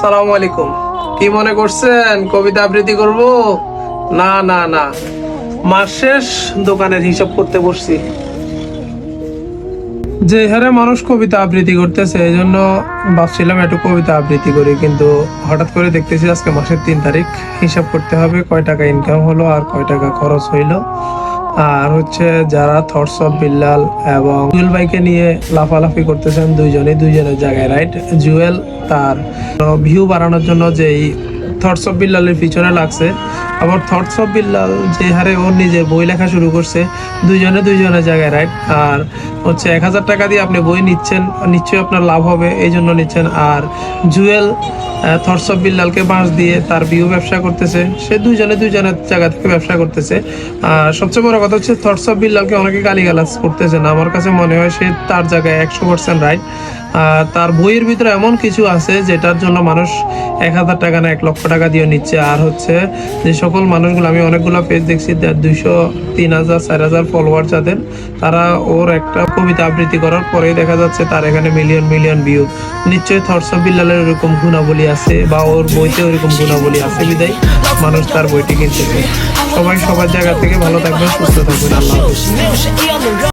সালাম আলাইকুম। কি মনে করছেন কবিতা আবৃত্তি করব? না না না, মাস শেষ দোকানের হিসাব করতে বসছি। যে হারে মানুষ কবিতা আবৃত্তি করতেছে এই জন্য ভাবছিলাম একটু কবিতা আবৃত্তি করি, কিন্তু হঠাৎ করে দেখতেছি আজকে মাসের 3 তারিখ, হিসাব করতে হবে কয় টাকা ইনকাম হলো আর কয় টাকা খরচ হইলো। আর হচ্ছে যারা থটস অফ বিল্লাল এবং জুয়েল ভাইকে নিয়ে লাফালাফি করতেছেন, দুইজনের জায়গায় রাইট। জুয়েল তার ভিউ বাড়ানোর জন্য যেই থটস অফ বিল্লালের পিছনে লাগছে, আবার থটস অফ বিল্লাল যে হারে ওর নিজে বই লেখা শুরু করছে, দুইজনের জায়গায় রাইট। আর হচ্ছে 1000 টাকা দিয়ে আপনি বই নিচ্ছেন, নিশ্চয়ই আপনার লাভ হবে এই জন্য নিচ্ছেন। আর জুয়েল থটস অফ বিল্লালকে বাঁশ দিয়ে তার ভিউ ব্যবসা করতেছে, সে দুইজনের জায়গা থেকে ব্যবসা করতেছে। আর সবচেয়ে বড় কথা হচ্ছে থটস অফ বিল্লালকে অনেকে গালিগালাজ করতেছে না, আমার কাছে মনে হয় সে তার জায়গায় 100% রাইট। তার বইয়ের ভিতরে এমন কিছু আছে যেটার জন্য মানুষ 1000 টাকা না 1,00,000 টাকা দিয়ে নিচ্ছে। আর হচ্ছে যে সকল মানুষগুলো, আমি অনেকগুলো পেজ দেখছি 200, 3000, 4000 ফলোয়ার যাদের, তারা ওর একটা কবিতা আবৃত্তি করার পরেই দেখা যাচ্ছে তার এখানে মিলিয়ন ভিউ। নিশ্চয়ই থটস অফ বিল্লালের এরকম গুণাবলী আছে বা ওর বইতে ওরকম গুণাবলী আছে বিদায় মানুষ তার বইটি কিনতেছে। সবাই সবার জায়গা থেকে ভালো থাকবেন, সুস্থ থাকবেন। আল্লাহ হাফেজ।